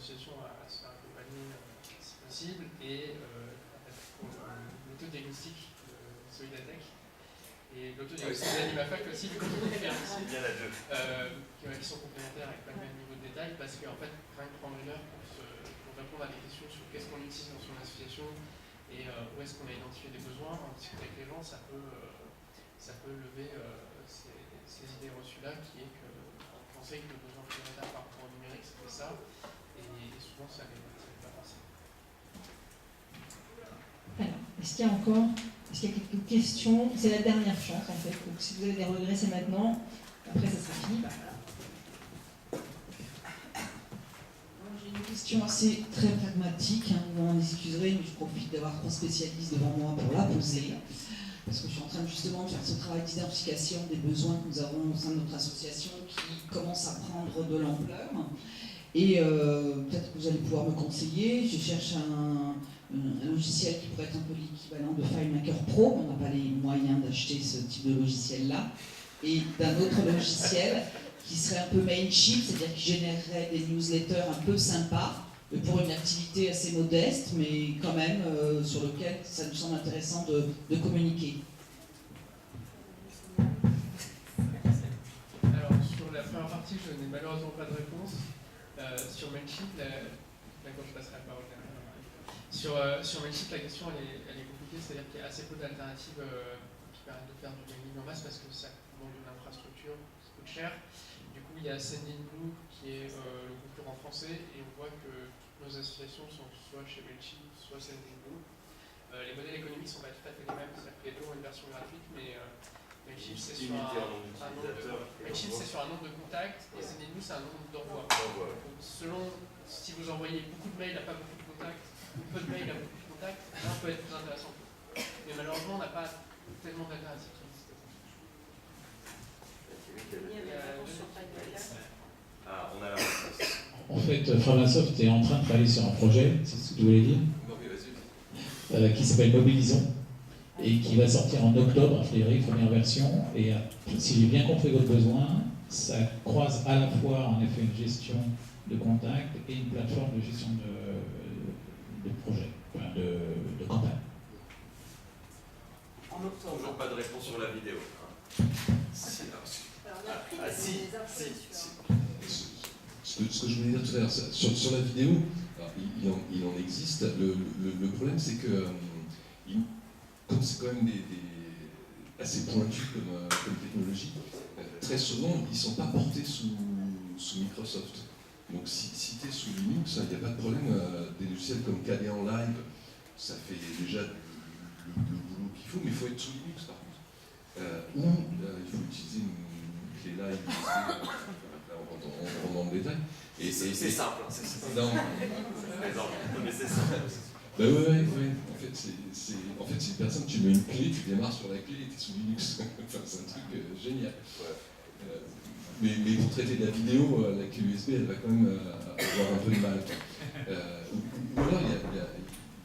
l'association à se faire accompagner si possible, et pour l'autodiagnostic de Solidatech. Et l'autodiagnostic d'Animafac aussi, du coup, on peut faire ici, qui sont complémentaires avec pas le même niveau de détail, parce qu'en fait, rien que prendre une heure pour répondre à des questions sur qu'est-ce qu'on utilise dans son association et où est-ce qu'on a identifié des besoins, en discuter avec les gens, ça peut lever ces idées reçues-là, qui est qu'on pensait que le besoin prioritaire par rapport au numérique, c'était ça, et souvent ça n'est pas forcément. Alors, est-ce qu'il y a quelques questions? C'est la dernière chance en fait, donc si vous avez des regrets, c'est maintenant. Après, ça sera fini. Bah, voilà. J'ai une question assez très pragmatique, hein, vous m'en excuserez, mais je profite d'avoir 3 spécialistes devant moi pour la poser, parce que je suis en train justement de faire ce travail d'identification des besoins que nous avons au sein de notre association qui commence à prendre de l'ampleur. Et peut-être que vous allez pouvoir me conseiller. Je cherche un logiciel qui pourrait être un peu l'équivalent de FileMaker Pro. On n'a pas les moyens d'acheter ce type de logiciel-là. Et d'un autre logiciel qui serait un peu Mailchimp, c'est-à-dire qui générerait des newsletters un peu sympas, pour une activité assez modeste, mais quand même sur lequel ça nous semble intéressant de communiquer. Alors, sur la première partie, je n'ai malheureusement pas de réponse. Sur Mailchimp, d'accord, je passerai la parole derrière. Sur Mailchimp, la question elle est compliquée, c'est-à-dire qu'il y a assez peu d'alternatives qui permettent de faire du mailing en masse parce que ça demande une infrastructure, ça coûte cher. Du coup, il y a Sendinblue qui est le concurrent français et on voit que toutes nos associations sont soit chez Mailchimp, soit Sendinblue. Les modèles économiques ne sont pas tout à fait les mêmes, c'est-à-dire que les deux ont une version gratuite, mais Mailchimp c'est sur un nombre de contacts et Sendinblue c'est un nombre d'envois. Selon si vous envoyez beaucoup de mails à pas beaucoup de contacts ou peu de mails à beaucoup de contacts, l'un peut être plus intéressant. Mais malheureusement on n'a pas tellement d'alternatives qui existent. On a la réponse. En fait, Framasoft est en train de travailler sur un projet, c'est ce que tu voulais dire, qui s'appelle Mobilisons, et qui va sortir en octobre, a priori, première version. Et si j'ai bien compris votre besoin, ça croise à la fois en effet une gestion de contact et une plateforme de gestion de projet, enfin de campagne. En octobre. Toujours pas de réponse sur la vidéo. Ce que je voulais dire tout à l'heure, sur la vidéo, alors, il en existe. Le problème, c'est que comme c'est quand même assez pointu comme technologie, très souvent, ils ne sont pas portés sous Microsoft. Donc si tu es sous Linux, il n'y a pas de problème. Des logiciels comme KDE en live, ça fait déjà le boulot qu'il faut, mais il faut être sous Linux par contre. Ou il faut utiliser une clé live, on rentre dans le détail. C'est simple, c'est simple. Non. Mais c'est simple. Bah ouais. En fait, c'est une personne, tu mets une clé, tu démarres sur la clé et tu es sous Linux. Enfin, c'est un truc génial. Mais pour traiter de la vidéo, la clé USB, elle va quand même avoir un peu de mal. Ou alors,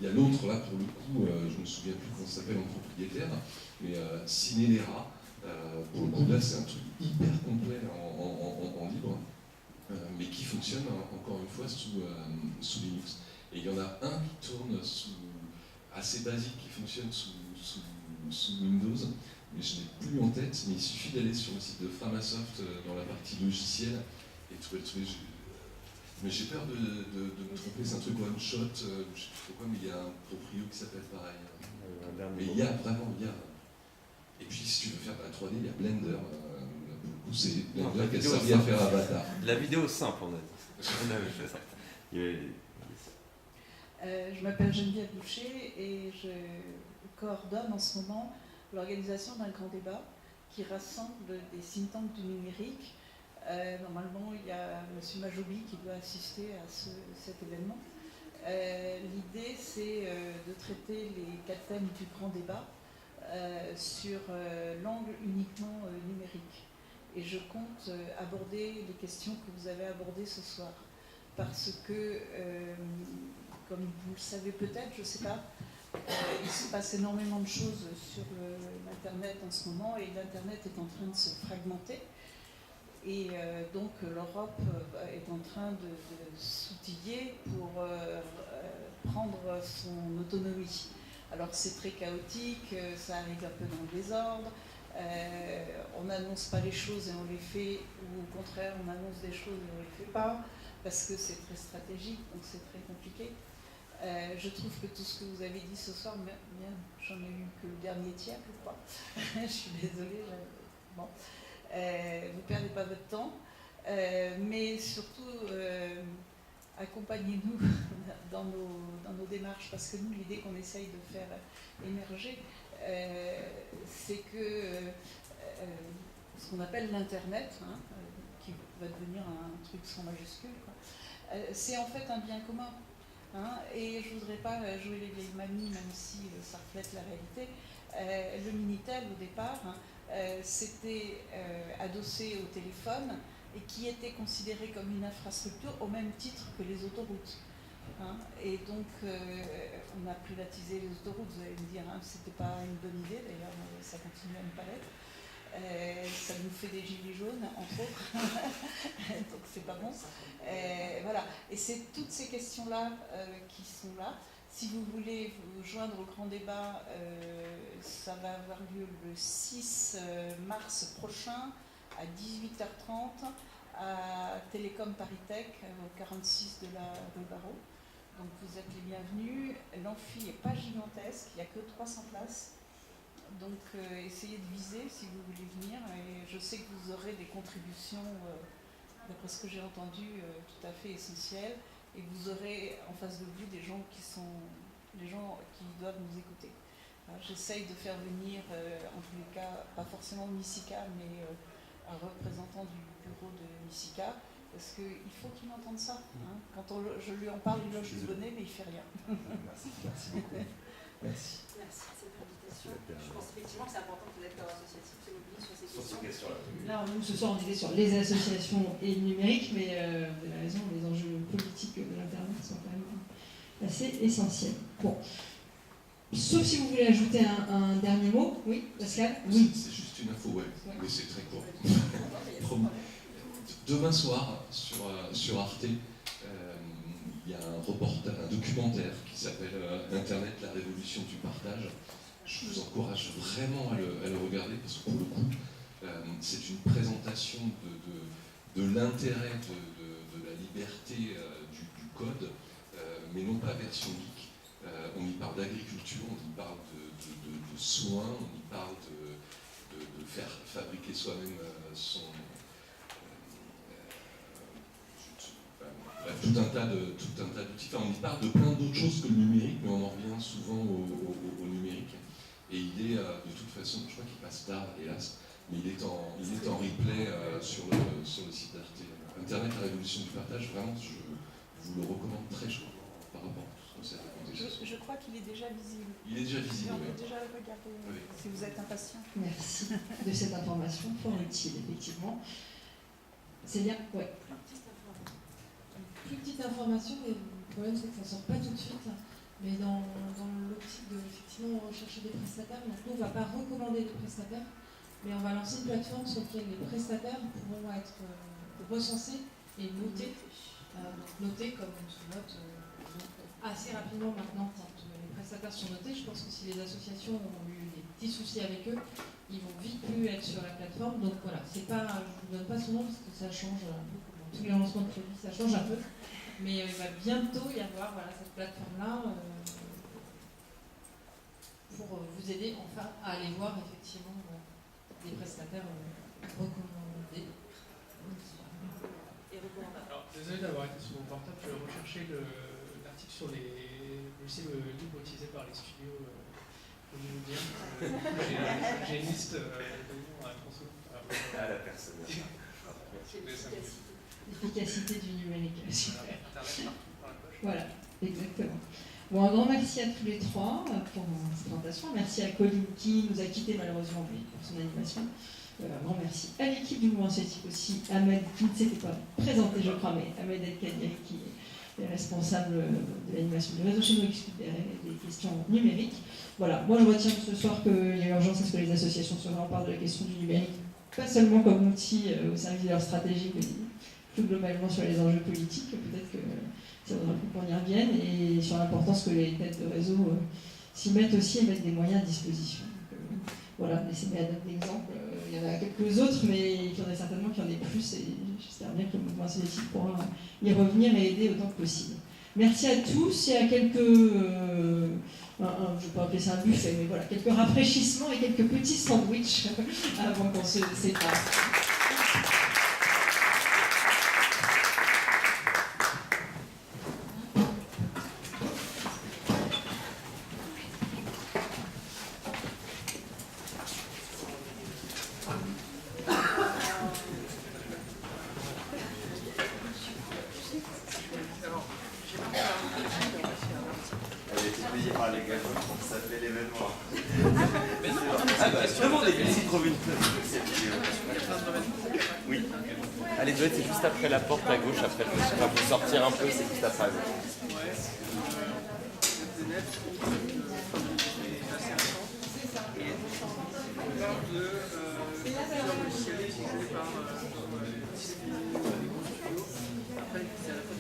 il y a l'autre, là, pour le coup, je ne me souviens plus comment ça s'appelle en propriétaire, mais Cinelera, pour le coup, là, c'est un truc hyper complet en libre, mais qui fonctionne, encore une fois, sous Linux. Et il y en a un qui tourne assez basique, qui fonctionne sous Windows, mais je n'ai plus en tête, mais il suffit d'aller sur le site de Framasoft dans la partie logicielle et trouver. Mais j'ai peur de me tromper, c'est un truc one shot, je ne sais plus pourquoi, mais il y a un proprio qui s'appelle pareil. Mais il y a. Et puis si tu veux faire de la 3D, il y a Blender. Pour le coup, c'est Blender qui a servi à faire Avatar. La vidéo simple, on a dit. On avait fait ça. Je m'appelle Geneviève Boucher et je coordonne en ce moment l'organisation d'un grand débat qui rassemble des think tanks du numérique. Normalement, il y a M. Majoubi qui doit assister à cet événement. L'idée, c'est de traiter les 4 thèmes du grand débat sur l'angle uniquement numérique. Et je compte aborder les questions que vous avez abordées ce soir. Parce que, comme vous le savez peut-être, je ne sais pas, il se passe énormément de choses sur l'Internet en ce moment et l'Internet est en train de se fragmenter. Et donc l'Europe est en train de s'outiller pour prendre son autonomie. Alors c'est très chaotique, ça arrive un peu dans le désordre, on n'annonce pas les choses et on les fait, ou au contraire on annonce des choses et on ne les fait pas, parce que c'est très stratégique, donc c'est très compliqué. Je trouve que tout ce que vous avez dit ce soir, bien, j'en ai eu que le dernier tiers, je crois. Je suis désolée. Bon. Vous ne perdez pas votre temps, mais surtout accompagnez-nous dans nos démarches, parce que nous, l'idée qu'on essaye de faire émerger, c'est que ce qu'on appelle l'Internet, hein, qui va devenir un truc sans majuscule, c'est en fait un bien commun. Hein, et je ne voudrais pas jouer les vieilles mamies, même si ça reflète la réalité. Le Minitel, au départ, hein, c'était adossé au téléphone et qui était considéré comme une infrastructure au même titre que les autoroutes. Hein. Et donc, on a privatisé les autoroutes. Vous allez me dire, hein, c'était pas une bonne idée, d'ailleurs, ça continue à ne pas l'être. Ça nous fait des gilets jaunes, entre autres, donc c'est pas bon. Voilà. Et c'est toutes ces questions-là qui sont là. Si vous voulez vous joindre au grand débat, ça va avoir lieu le 6 mars prochain à 18h30 à Télécom Paris-Tech, au 46 de la rue Barreau. Donc vous êtes les bienvenus. L'amphi n'est pas gigantesque, il n'y a que 300 places. Donc essayez de viser si vous voulez venir. Et je sais que vous aurez des contributions, d'après ce que j'ai entendu, tout à fait essentielles. Et vous aurez en face de vous des gens qui doivent nous écouter. J'essaye de faire venir, en tous les cas, pas forcément Mysica, mais un représentant du bureau de Mysica, parce qu'il faut qu'il entende ça. Hein. Quand je lui en parle, il loge du bonnet, mais il ne fait rien. Merci beaucoup. Merci. Merci de cette invitation. Je pense effectivement que c'est important que l'acteur associatif se mobilise sur ces questions. Là, nous, ce soir, on était sur les associations et le numérique, mais vous avez raison, les enjeux politiques de l'Internet sont quand même assez essentiels. Bon. Sauf si vous voulez ajouter un dernier mot. Oui, Pascal? Oui. C'est juste une info web, mais c'est très court. Demain soir, sur Arte, il y a un documentaire qui s'appelle Internet, la révolution du partage. Je vous encourage vraiment à le regarder, parce que pour le coup, c'est une présentation de l'intérêt de la liberté du code, mais non pas version geek. On y parle d'agriculture, on y parle de soins, on y parle de faire fabriquer soi-même son... tout un tas d'outils. Enfin, on y parle de plein d'autres choses que le numérique, mais on en revient souvent au numérique. Et il est, de toute façon, je crois qu'il passe tard, hélas, mais il est en replay sur le site d'Arte. Internet, la révolution du partage, vraiment, je vous le recommande très chaudement par rapport à tout ce qu'on s'est raconté. Je crois qu'il est déjà visible. Il est déjà visible, on oui. peut déjà le regarder, si vous êtes impatient. Merci de cette information fort utile, effectivement. C'est bien, oui. Plus petite information, mais le problème c'est que ça ne sort pas tout de suite. Mais dans l'optique de effectivement rechercher des prestataires, donc nous on ne va pas recommander des prestataires, mais on va lancer une plateforme sur laquelle les prestataires pourront être recensés et notés. Notés comme on se note assez rapidement maintenant quand les prestataires sont notés. Je pense que si les associations ont eu des petits soucis avec eux, ils vont vite plus être sur la plateforme. Donc voilà, c'est pas, je ne vous donne pas son nom parce que ça change un peu. Tous les lancements de produits, ça change un peu. Mais il va bientôt y avoir cette plateforme-là pour vous aider enfin à aller voir effectivement des prestataires recommandés. Et recommandables. Alors, désolé d'avoir été sur mon portable, je recherchais l'article sur les logiciels libres utilisés par les studios hollywoodiens. J'ai une liste de noms à transmettre. À la personne. L'efficacité du numérique. Voilà, exactement. Bon, un grand merci à tous les trois pour cette présentation. Merci à Colline qui nous a quittés malheureusement pour son animation. Un grand merci à l'équipe du mouvement associatif aussi, Ahmed qui ne s'était pas présenté je crois, mais Ahmed El-Kadiri qui est responsable de l'animation du réseau chez nous et des questions numériques. Voilà, moi je retiens ce soir qu'il y a urgence à ce que les associations se remparent de la question du numérique pas seulement comme outil au service de leur stratégie, mais plus globalement sur les enjeux politiques. Peut-être que ça vaudra le coup qu'on y revienne, et sur l'importance que les têtes de réseau s'y mettent aussi et mettent des moyens à disposition. Donc, voilà, laissez-moi à date d'exemple. Il y en a quelques autres, mais il y en a certainement qu'il y en ait plus, et j'espère bien que le mouvement associatif pourra y revenir et aider autant que possible. Merci à tous. Il y a quelques, je ne vais pas appeler ça un buffet, mais voilà, quelques rafraîchissements et quelques petits sandwichs avant qu'on se sépare. Allez, c'est juste après la porte à gauche, après pour sortir un peu, c'est juste après à gauche. Après, c'est à la fois